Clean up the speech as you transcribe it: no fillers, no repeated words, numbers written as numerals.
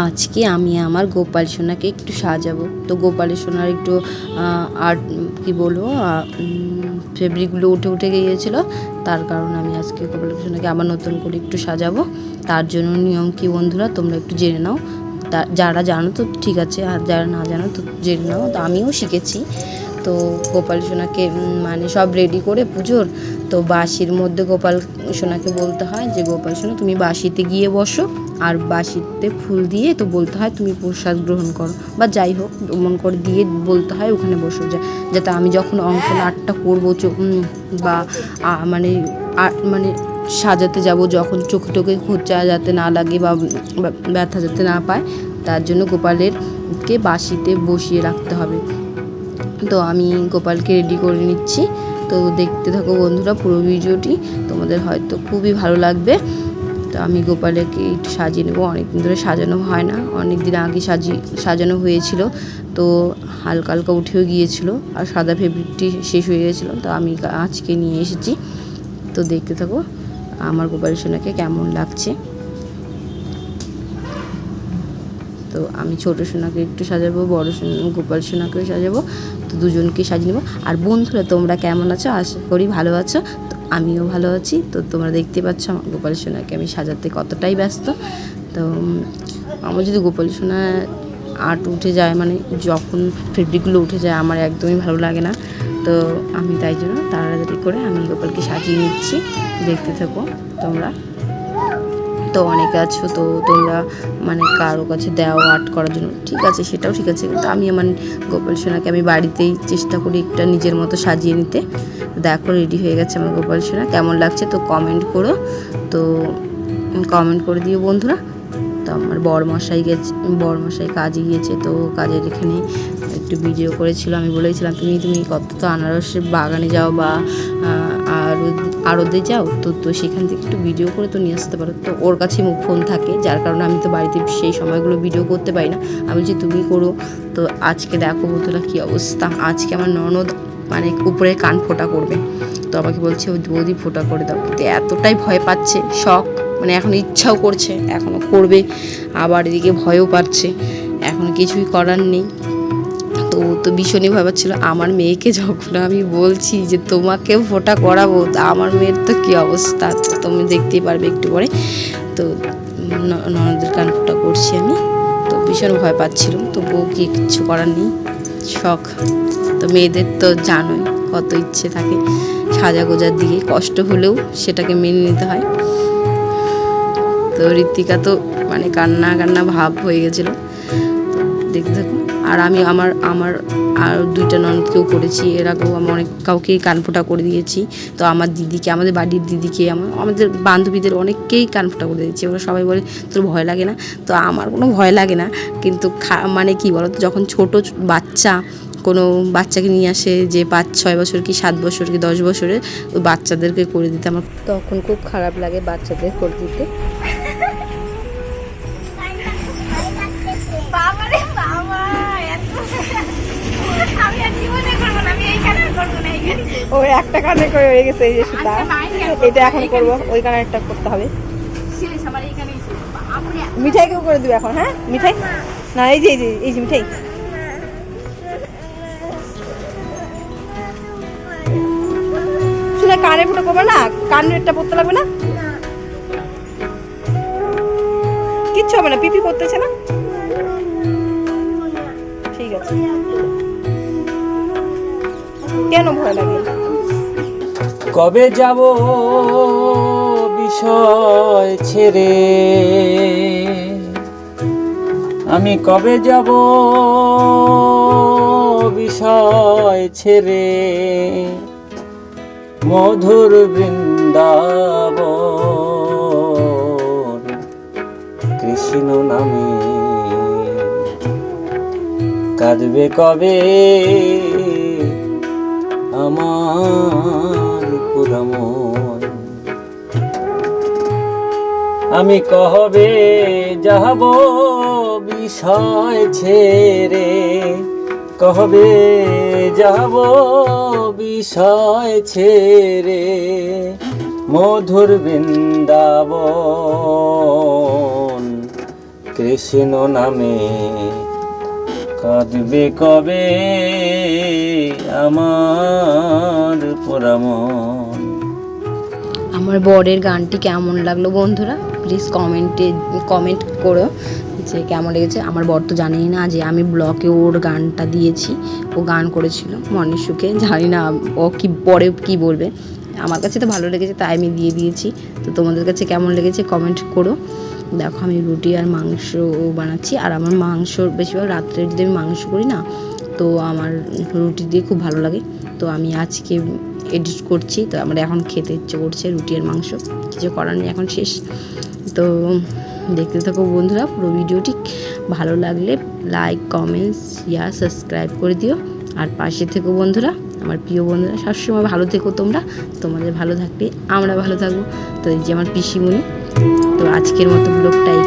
আজকে আমি আমার গোপাল সোনাকে একটু সাজাবো। তো গোপাল সোনার একটু আর্ট কী বলবো ফেব্রিকগুলো উঠে গিয়েছিলো, তার কারণে আমি আজকে গোপাল সোনাকে আবার নতুন করে একটু সাজাবো। তার জন্য নিয়ম কি বন্ধুরা তোমরা একটু জেনে নাও। যারা জানো তো ঠিক আছে, আর যারা না জানো তো জেনে নাও। তো আমিও শিখেছি। তো গোপাল সোনাকে মানে সব রেডি করে পুজোর তো বাঁশির মধ্যে গোপাল সোনাকে বলতে হয় যে গোপাল সোনা তুমি বাঁশিতে গিয়ে বসো, আর বাঁশিতে ফুল দিয়ে তো বলতে হয় তুমি প্রসাদ গ্রহণ করো, বা যাই হোক মন করে দিয়ে বলতে হয় ওখানে বসো, যাতে আমি যখন অঙ্কন আর্টটা করবো বা মানে মানে সাজাতে যাব যখন চোখে টোকে খোঁচা যাতে না লাগে বা ব্যথা যাতে না পায়, তার জন্য গোপালেরকে বাঁশিতে বসিয়ে রাখতে হবে। তো আমি গোপালকে রেডি করে নিচ্ছি। তো দেখতে থাকো বন্ধুরা পুরো ভিডিওটি, তোমাদের হয়তো খুবই ভালো লাগবে। তো আমি গোপালকে একটু সাজিয়ে নেবো, অনেকদিন ধরে সাজানো হয় না, অনেক দিন আগে সাজানো হয়েছিল, তো হালকা হালকা উঠেও গিয়েছিলো আর সাদা ফেব্রিকটি শেষ হয়ে গিয়েছিলো। তো আমি আজকে নিয়ে এসেছি। তো দেখতে থাকো আমার গোপাল সোনাকে কেমন লাগছে। তো আমি ছোটো সোনাকে একটু সাজাবো, বড়ো গোপাল সোনাকেও সাজাবো। তো দুজনকে সাজিয়ে নেবো। আর বন্ধুরা তোমরা কেমন আছো? আশা করি ভালো আছো। তো আমিও ভালো আছি। তো তোমরা দেখতে পাচ্ছ আমার গোপাল সোনাকে আমি সাজাতে কতটাই ব্যস্ত। তো আমার যদি গোপাল সোনা আর্ট উঠে যায়, মানে যখন ফেব্রিকগুলো উঠে যায় আমার একদমই ভালো লাগে না। তো আমি তাই জন্য তাড়াতাড়ি করে আমি গোপালকে সাজিয়ে নিচ্ছি। দেখতে থাকো তোমরা। তো অনেকে আছো তো তোমরা মানে কারো কাছে দেও আর্ট করার জন্য, ঠিক আছে, সেটাও ঠিক আছে, কিন্তু আমি আমার গোপাল সোনাকে আমি বাড়িতেই চেষ্টা করি একটা নিজের মতো সাজিয়ে নিতে। দেখো রেডি হয়ে গেছে আমার গোপাল সোনা, কেমন লাগছে তো কমেন্ট করো। তো কমেন্ট করে দিও বন্ধুরা। তো আমার বড়মশাই কাজে গিয়েছে, তো কাজের এখানে একটু ভিডিও করেছিল। আমি বলেছিলাম তুমি কত তো আনারসের বাগানে যাও বা আড়তে যাও, তো সেখান থেকে একটু ভিডিও করে তো নিয়ে আসতে পারো। তো ওর কাছে ফোন থাকে, যার কারণে আমি তো বাড়িতে সেই সময়গুলো ভিডিও করতে পারি না। আমি বলছি তুমি করো। তো আজকে দেখো বন্ধুরা কী অবস্থা, আজকে আমার ননদ মানে উপরে কান ফোটা করবে। তো আমাকে বলছে বৌদি ফোটা করে দাও, কিন্তু এতটাই ভয় পাচ্ছে, শখ মানে এখন ইচ্ছাও করছে, এখনও করবে, আবার এদিকে ভয়ও পাচ্ছে, এখন কিছুই করার নেই। তো ভীষণই ভয় পাচ্ছিলো। আমার মেয়েকে যখন আমি বলছি যে তোমাকেও ফোঁটা করাবো, আমার মেয়ের তো কী অবস্থা তুমি দেখতেই পারবে একটু পরে। তো ননদের কান ফোঁটা করছি আমি, তো ভীষণ ভয় পাচ্ছিলাম। তো বউ কি কিছু করার নেই, শখ। তো মেয়েদের তো জানোই কত ইচ্ছে থাকে সাজা গোজার দিকে, কষ্ট হলেও সেটাকে মেনে নিতে হয়। তো ঋত্বিকা তো মানে কান্না ভাব হয়ে গেছিলো। দেখতে থাকুন। আর আমি আমার আর দুইটা ননদকেও করেছি, এর আগেও আমি অনেক কাউকেই কানফোঁটা করে দিয়েছি। তো আমার দিদিকে, আমাদের বাড়ির দিদিকে, আমাদের বান্ধবীদের অনেককেই কানফোঁটা করে দিয়েছি। ওরা সবাই বলে তোর ভয় লাগে না? তো আমার কোনো ভয় লাগে না, কিন্তু মানে কি বলো তো, যখন ছোটো বাচ্চা কোনো বাচ্চাকে নিয়ে আসে যে 5-6 বছর কি 7 বছর কি 10 বছরের, ওই বাচ্চাদেরকে করে দিতে আমার তখন খুব খারাপ লাগে, বাচ্চাদের করে দিতে। ও একটা কানে করে হয়ে গেছে, এই যে সেটা এটা এখন করবো, ওই কানে একটা করতে হবে। মিঠাই কেউ করে দিবে এখন? হ্যাঁ মিঠাই না, এই যে মিঠাই। শুধু কানে ফুটো করবে না, কানেরটা পড়তে লাগবে না, কিচ্ছু হবে না, পিপি করতেছে না, ঠিক আছে। কেন ভয় লাগে? কবে যাব বিষয় ছেড়ে, আমি কবে যাব বিষয় ছেড়ে, মধুর বৃন্দাবন কৃষ্ণ নামে কাঁদবে কবে আমার পুরমন। আমি কবে যাব বিষয় ছেড়ে, কবে যাব বিষয় ছেড়ে, মধুর বৃন্দাবন কৃষ্ণ নামে কাঁদবে কবে আমার পোড়ামন। আমার বরের গানটি কেমন লাগলো বন্ধুরা প্লিজ কমেন্ট করো যে কেমন লেগেছে। আমার বর তো জানেই না যে আমি ব্লগে ওর গানটা দিয়েছি, ও গান করেছিল মনের সুখে। জানি না ও কি পরে কি বলবে, আমার কাছে তো ভালো লেগেছে তাই আমি দিয়ে দিয়েছি। তো তোমাদের কাছে কেমন লেগেছে কমেন্ট করো। দেখো আমি রুটি আর মাংস বানাচ্ছি, আর আমার মাংস বেশিরভাগ রাত্রে যদি আমি মাংস করি না তো আমার রুটি দিয়ে খুব ভালো লাগে। তো আমি আজকে এডিট করছি, তো আমার এখন খেতে ইচ্ছে করছে রুটি আর মাংস, কিছু করার নেই, এখন শেষ। তো দেখতে থাকো বন্ধুরা পুরো ভিডিওটি, ভালো লাগলে লাইক কমেন্টস শেয়ার সাবস্ক্রাইব করে দিও। আর পাশে থেকো বন্ধুরা, আমার প্রিয় বন্ধুরা, সবসময় ভালো থেকো তোমরা, তোমাদের ভালো থাকলে আমরা ভালো থাকবো। তো এই যে আমার পিসিমণি, তো আজকের মতো ব্লগটাই